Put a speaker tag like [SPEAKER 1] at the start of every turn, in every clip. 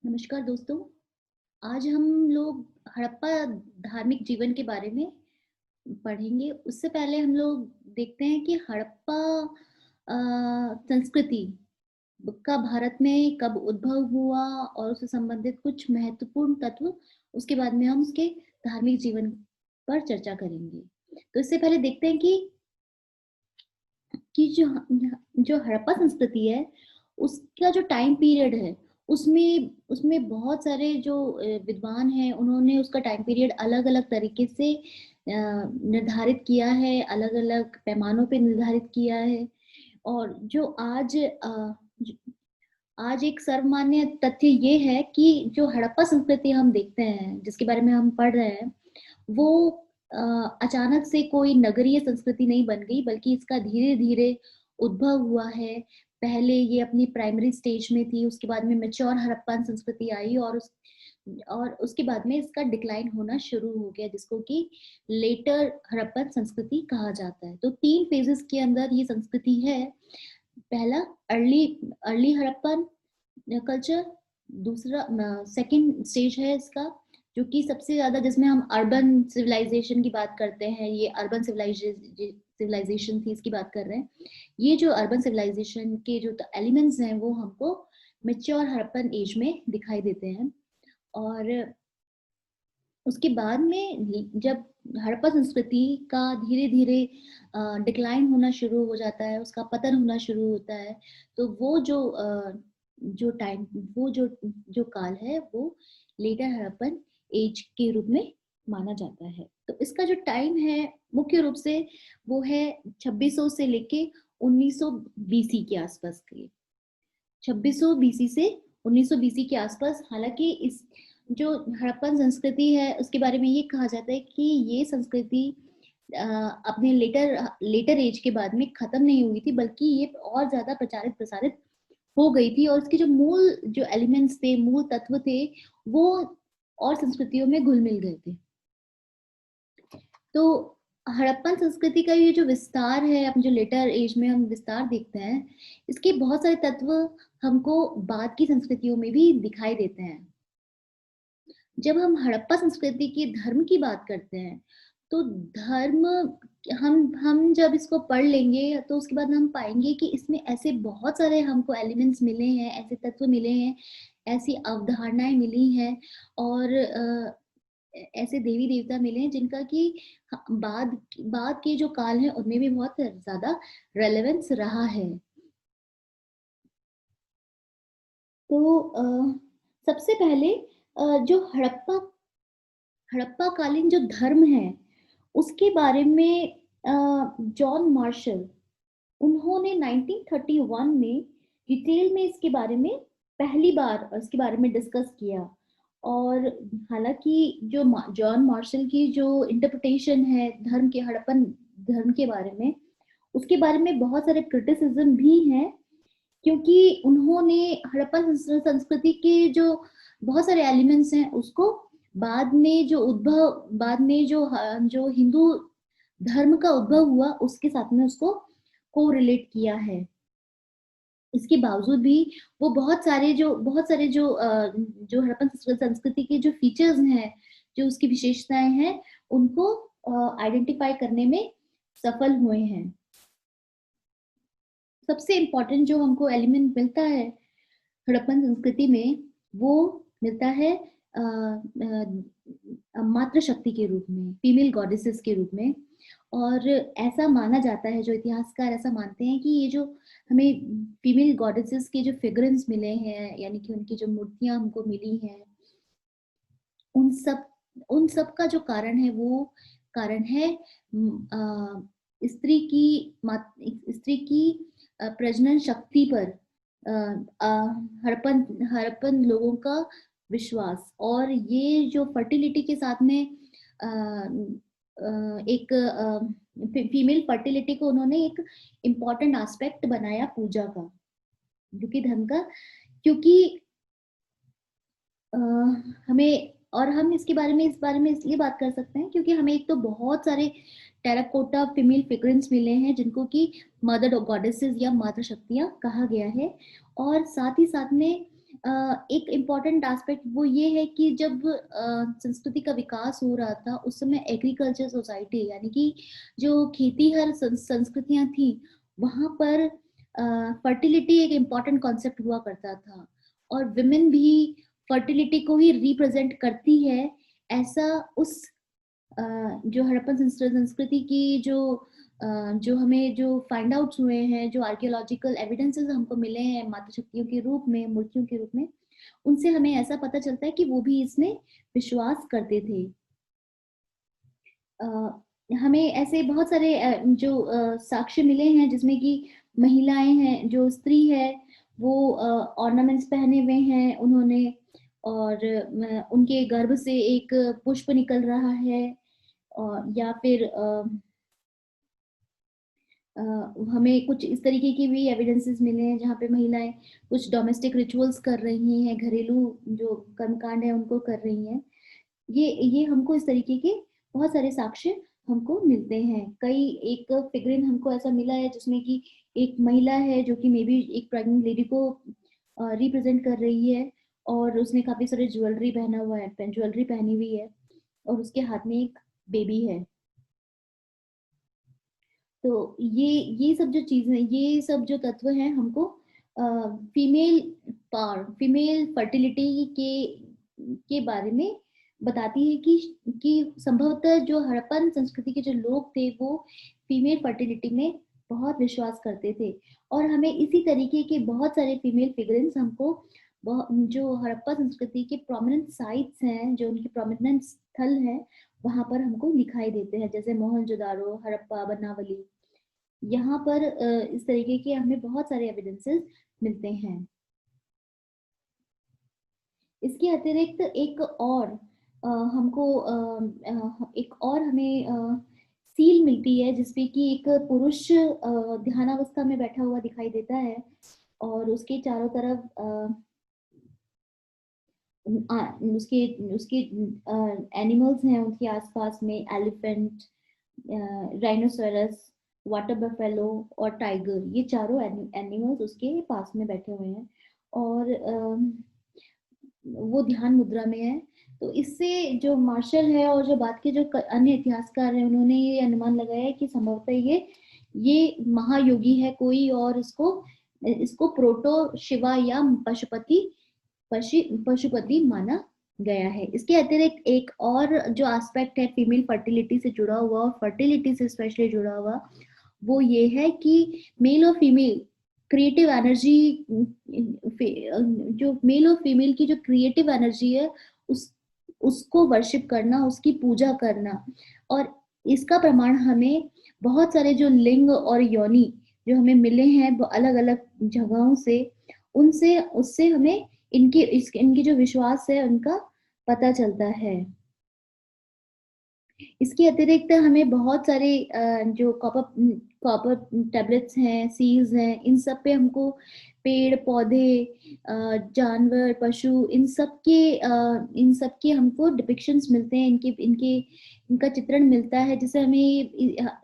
[SPEAKER 1] नमस्कार दोस्तों। आज हम लोग हड़प्पा धार्मिक जीवन के बारे में पढ़ेंगे। उससे पहले हम लोग देखते हैं कि हड़प्पा संस्कृति का भारत में कब उद्भव हुआ और उससे संबंधित कुछ महत्वपूर्ण तत्व, उसके बाद में हम उसके धार्मिक जीवन पर चर्चा करेंगे। तो इससे पहले देखते हैं कि जो हड़प्पा संस्कृति है, उसका जो टाइम पीरियड है, उसमें उसमें बहुत सारे जो विद्वान हैं, उन्होंने उसका टाइम पीरियड अलग-अलग तरीके से निर्धारित किया है, अलग-अलग पैमानों पे निर्धारित किया है। और जो ज आज एक सर्वमान्य तथ्य ये है कि जो हड़प्पा संस्कृति हम देखते हैं, जिसके बारे में हम पढ़ रहे हैं, वो अचानक से कोई नगरीय संस्कृति नहीं बन गई, बल्कि इसका धीरे-धीरे उद्भव हुआ है। पहले ये अपनी प्राइमरी स्टेज में थी, उसके बाद में मैच्योर हड़प्पन संस्कृति आई और उसके बाद में इसका डिक्लाइन होना शुरू हो गया, जिसको कि लेटर हड़प्पन संस्कृति कहा जाता है। तो 3 फेजेज़ के अंदर ये संस्कृति है। पहला अर्ली अर्ली हड़प्पन कल्चर, दूसरा सेकंड स्टेज है इसका, जो कि सबसे ज़्यादा जिसमें हम अर्बन सिविलाइज़ेशन की बात करते हैं, ये अर्बन सिविलाइज़ेशन थी, इसकी बात कर रहे हैं। ये जो अर्बन सिविलाइज़ेशन के जो एलिमेंट्स हैं, वो हमको मैच्योर हड़प्पन एज में दिखाई देते हैं। और उसके बाद में जब हड़प्पा संस्कृति का धीरे-धीरे डिक्लाइन होना शुरू हो जाता है, उसका पतन होना शुरू होता है, तो जो टाइम वो जो काल है, वो लेटर हड़प्पन एज के रूप में माना जाता है। तो इसका जो टाइम है, मुख्य रूप से वो है 2600 से लेके 1900 बीसी के आसपास के लिए। 2600 बीसी से 1900 बीसी के आसपास। हालाँकि इस जो हड़प्पन संस्कृति है, उसके बारे में ये कहा जाता है कि ये संस्कृति अपने लेटर ऐज के बाद में खत्म नहीं हुई थी, बल्कि ये और ज़्यादा प्रचारित-प्रसारित हो गई थी और उसके जो मूल जो एलिमेंट्स थे, मूल तत्व थे, वो और संस्कृतियों में घुल-मिल गए थे। तो हड़प्पन संस्कृति का ये जो विस्तार है, अब जो लेटर ऐज में हम विस्तार देखते हैं, इसके बहुत सारे तत्व हमको बाद की संस्कृतियों में भी दिखाई देते हैं। जब हम हड़प्पा संस्कृति के धर्म की बात करते हैं, तो धर्म हम जब इसको पढ़ लेंगे, तो उसके बाद हम पाएँगे कि इसमें ऐसे बहुत सारे हमको एलिमेंट्स मिले हैं, ऐसे तत्व मिले हैं, ऐसी अवधारणाएँ मिली हैं और ऐसे देवी-देवता मिले हैं जिनका कि बाद के जो काल हैं, उनमें भी बहुत ज़्यादा रेलेवेंस रहा है। तो सबसे पहले जो हड़प्पा-कालीन जो धर्म है, उसके बारे में जॉन मार्शल, उन्होंने 1931 में डिटेल में इसके बारे में पहली बार इसके बारे में डिस्कस किया। और हालाँकि जॉन मार्शल की जो इंटरप्रिटेशन है हड़प्पन धर्म के बारे में, उसके बारे में बहुत सारे क्रिटिसिज़्म भी हैं, क्योंकि उन्होंने संस्कृति के जो बहुत सारे एलिमेंट्स हैं, उसको बाद में जो हिंदू धर्म का उद्भव हुआ, उसके साथ में उसको कोरिलेट किया है। इसके बावजूद भी वो जो हड़प्पन संस्कृति के जो फीचर्स हैं, जो उसकी विशेषताएँ हैं, उनको आइडेंटिफ़ाई करने में सफल हुए हैं। सबसे इम्पोर्टेंट जो हमको एलिमेंट मिलता है हड़प्पन संस्कृति में, वो मिलता है मातृशक्ति के रूप में, फीमेल गॉडेसेस के रूप में। और ऐसा माना जाता है, जो इतिहासकार ऐसा मानते हैं कि ये जो हमें फीमेल गॉडेसेस के जो फिगरेंस मिले हैं, यानी कि उनकी जो मूर्तियाँ हमको मिली हैं, उन सब उन सब का जो कारण है, वो कारण है स्त्री की प्रजनन शक्ति पर अ अ, हड़प्पन लोगों का विश्वास। और ये जो फर्टिलिटी के साथ में अ एक फीमेल फर्टिलिटी को उन्होंने एक इम्पोर्टेंट एस्पेक्ट बनाया पूजा का, जो कि धर्म का, क्योंकि अ, हमें और हम इस बारे में इसलिए बात कर सकते हैं, क्योंकि हमें एक तो बहुत सारे टेराकोटा फीमेल फिगरेंस मिले हैं, जिनको कि मदर गॉडेसेस या मातृ शक्तियाँ कहा गया है। और साथ ही साथ में एक इम्पॉर्टेंट एस्पेक्ट वो ये है कि जब संस्कृति का विकास हो रहा था, उस समय एग्रीकल्चर सोसाइटी यानी कि जो खेती-हर संस्कृतियाँ थी, वहाँ पर फर्टिलिटी एक इम्पॉर्टेंट कॉन्सेप्ट हुआ करता था और वुमेन भी फर्टिलिटी को ही रिप्रेज़ेंट करती है, ऐसा उस अ, जो हड़प्पन संस्कृति की जो हमें जो फाइंड आउट्स हुए हैं, जो आर्कियोलॉजिकल एविडेंसेस हमको मिले हैं मातृ शक्तियों के रूप में, मूर्तियों के रूप में, उनसे हमें ऐसा पता चलता है कि वो भी इसमें विश्वास करते थे। अ, हमें ऐसे बहुत सारे साक्ष्य मिले हैं जिसमें कि महिलाएँ हैं, जो स्त्री है वो ऑर्नामेंट्स पहने हुए हैं उन्होंने और उनके गर्भ से एक पुष्प निकल रहा है या फिर अ, हमें कुछ इस तरीके की भी एविडेंसेस मिले हैं जहाँ पे महिलाएँ कुछ डोमेस्टिक रिचुअल्स कर रही हैं, घरेलू जो कर्मकांड है उनको कर रही हैं। ये हमको इस तरीके के बहुत सारे साक्ष्य हमको मिलते हैं। कई एक फिगरिन हमको ऐसा मिला है जिसमें कि एक महिला है जो कि मेबी एक प्रेग्नेंट लेडी को रिप्रेज़ेंट कर रही है और उसने काफ़ी सारे ज्वेलरी पहना हुआ है ज्वेलरी पहनी हुई है और उसके हाथ में एक बेबी है। तो ये सब जो चीज़ें ये सब जो तत्व हैं हमको अ, फीमेल फीमेल फर्टिलिटी के बारे में बताती है कि संभवतः जो हड़प्पन संस्कृति के जो लोग थे वो फीमेल फर्टिलिटी में बहुत विश्वास करते थे और हमें इसी तरीके के बहुत सारे फीमेल फिगरेंस हमको जो हड़प्पा संस्कृति के प्रोमिनेंट साइट्स हैं, जो उनके प्रोमिनेंट स्थल हैं, वहाँ पर हमको दिखाई देते हैं, जैसे मोहनजोदारो, हड़प्पा, बनावली। यहाँ पर इस तरीके के हमें बहुत सारे एविडेंसेस मिलते हैं। इसके अतिरिक्त हमको एक और हमें सील मिलती है जिसपे कि एक पुरुष ध्यानावस्था में बैठा हुआ दिखाई देता है और उसके चारों तरफ उसके उसके एनिमल्स हैं उनके आसपास में एलिफेंट, राइनोसोरस, वाटर बफेलो और टाइगर ये चारों एनिमल्स उसके पास में बैठे हुए हैं और वो ध्यान मुद्रा में है। तो इससे जो मार्शल है और जो बात के जो अन्य इतिहासकार हैं उन्होंने ये अनुमान लगाया है कि संभवतः ये महायोगी है कोई और इसको इसको प्रोटो शिवा या पशुपति माना गया है। इसके अतिरिक्त एक और जो एस्पेक्ट है फीमेल फर्टिलिटी से जुड़ा हुआ और फर्टिलिटी से स्पेशली जुड़ा हुआ वो ये है कि मेल और फीमेल क्रिएटिव एनर्जी जो मेल और फीमेल की जो क्रिएटिव एनर्जी है उस उसको वर्शिप करना, उसकी पूजा करना और इसका प्रमाण हमें बहुत सारे जो लिंग और योनि जो हमें मिले हैं वो अलग-अलग जगहों से उनसे उससे हमें इनकी जो विश्वास है उनका पता चलता है। इसके अतिरिक्त हमें बहुत सारे जो कॉपर टैबलेट्स हैं, सीड्स हैं, इन सब पे हमको पेड़-पौधे जानवर, पशु इन सब के हमको डिपिक्शंस मिलते हैं, इनका चित्रण मिलता है जिससे हमें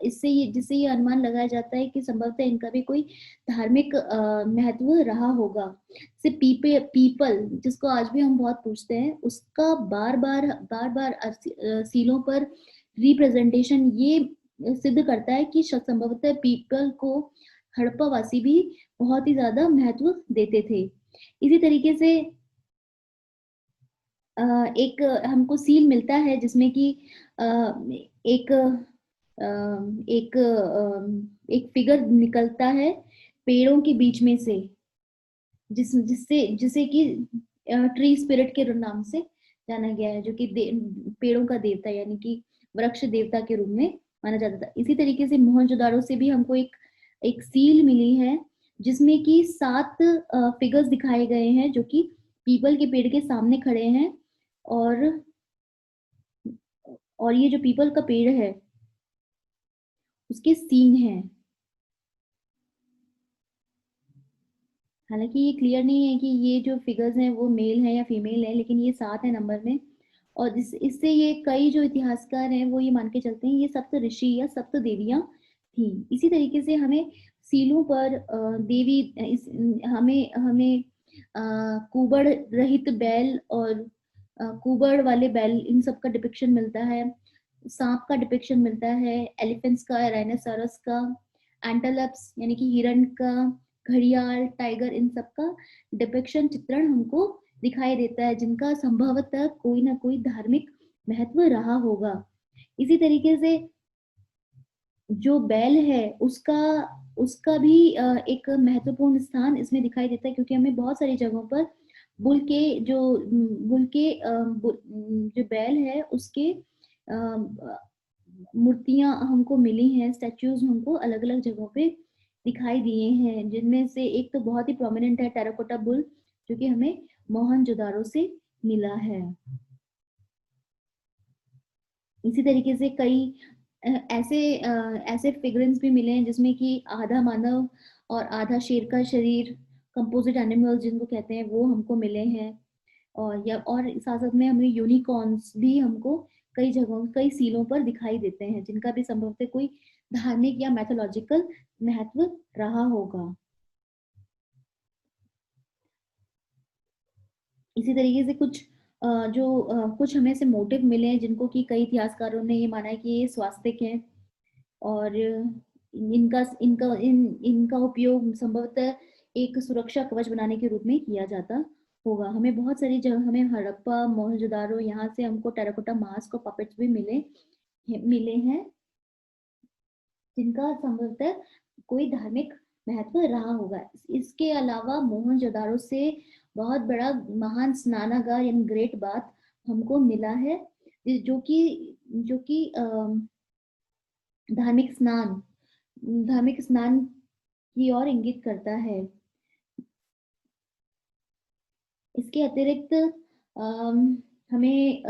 [SPEAKER 1] जिससे ये अनुमान लगाया जाता है कि संभवतः इनका भी कोई धार्मिक महत्व रहा होगा। जैसे पीपल जिसको आज भी हम बहुत पूजते हैं, उसका बार-बार सीलों पर रिप्रेजेंटेशन ये सिद्ध करता है कि संभवतः पीपल को हड़प्पा वासी भी बहुत ही ज़्यादा महत्व देते थे। इसी तरीके से अ, एक हमको सील मिलता है जिसमें कि अ, एक एक फिगर निकलता है पेड़ों के बीच में से जिसे कि ट्री स्पिरिट के नाम से जाना गया है जो कि पेड़ों का देवता यानी कि वृक्ष देवता के रूप में माना जाता था। इसी तरीके से मोहनजोदाड़ो से भी हमको एक सील मिली है जिसमें कि 7 फिगर्स दिखाए गए हैं जो कि पीपल के पेड़ के सामने खड़े हैं और ये जो पीपल का पेड़ है उसके सींग हैं। हालाँकि ये क्लियर नहीं है कि ये जो फिगर्स हैं वो मेल हैं या फीमेल हैं, लेकिन ये 7 है नंबर में और इससे ये कई जो इतिहासकार हैं वो ये मान के चलते हैं ये सप्त ऋषि या सप्त देवियाँ थीं। इसी तरीके से हमें सीलों पर देवी इस हमें हमें कुबड़ रहित बैल और कुबड़ वाले बैल, इन सब का डिपिक्शन मिलता है। सांप का डिपिक्शन मिलता है, एलिफेंट्स का, राइनोसोरस का, एंटेलप्स यानी कि हिरण का, घड़ियाल, टाइगर, इन सब का डिपिक्शन, चित्रण हमको दिखाई देता है, जिनका संभवतः कोई ना कोई धार्मिक महत्व रहा होगा। इसी तरीके से जो बैल है उसका उसका भी एक महत्वपूर्ण स्थान इसमें दिखाई देता है, क्योंकि हमें बहुत सारी जगहों पर बुल के जो बुल के जो बैल है उसके मूर्तियां हमको मिली हैं, स्टैच्यूज हमको अलग अलग जगहों पे दिखाई दिए हैं, जिनमें से एक तो बहुत ही प्रोमिनेंट है टेराकोटा बुल, जो कि हमें मोहनजोदारो से मिला है। इसी तरीके से कई ऐसे फिगरेंस भी मिले हैं जिसमें कि आधा मानव और आधा शेर का शरीर, कंपोजिट एनिमल्स जिनको कहते हैं, वो हमको मिले हैं। और साथ साथ में हमें यूनिकॉर्न्स भी हमको कई जगहों, कई सीलों पर दिखाई देते हैं, जिनका भी संभवतः कोई धार्मिक या मैथोलॉजिकल महत्व रहा होगा। इसी तरीके से कुछ हमें से मोटिव मिले हैं, जिनको कि कई इतिहासकारों ने ये माना है कि ये स्वास्तिक है, और इनका उपयोग संभवतः एक सुरक्षा कवच बनाने के रूप में किया जाता होगा। हमें बहुत सारी जगह, हमें हड़प्पा, मोहनजोदारो, यहाँ से हमको टेराकोटा मास्क और पपेट्स भी मिले हैं, जिनका संभवतः कोई धार्मिक महत्व रहा होगा। इसके अलावा मोहनजोदारो से बहुत बड़ा महान स्नानागार यानी ग्रेट बाथ हमको मिला है, जो कि धार्मिक स्नान धार्मिक स्नान की ओर इंगित करता है। इसके अतिरिक्त हमें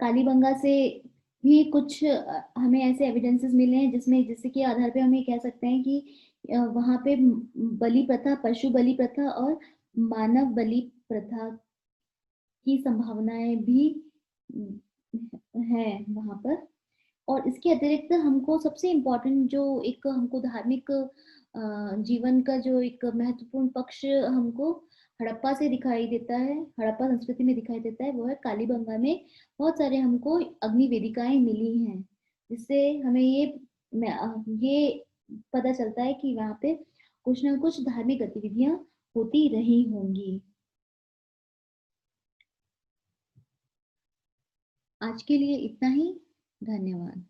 [SPEAKER 1] कालीबंगा से भी कुछ हमें ऐसे एविडेंसेस मिले हैं, जिससे के आधार पे हम ये कह सकते हैं कि वहां पे बलि प्रथा, पशु बलि प्रथा और मानव बलि प्रथा की संभावनाएं भी है वहां पर। और इसके अतिरिक्त हमको सबसे इम्पोर्टेंट जो एक हमको धार्मिक जीवन का जो एक महत्वपूर्ण पक्ष हमको हड़प्पा से दिखाई देता है, हड़प्पा संस्कृति में दिखाई देता है, वो है कालीबंगा में बहुत सारे हमको अग्नि वेदिकाएं मिली हैं, जिससे हमें ये पता चलता है कि वहाँ पे कुछ ना कुछ धार्मिक गतिविधियां होती रही होंगी। आज के लिए इतना ही। धन्यवाद।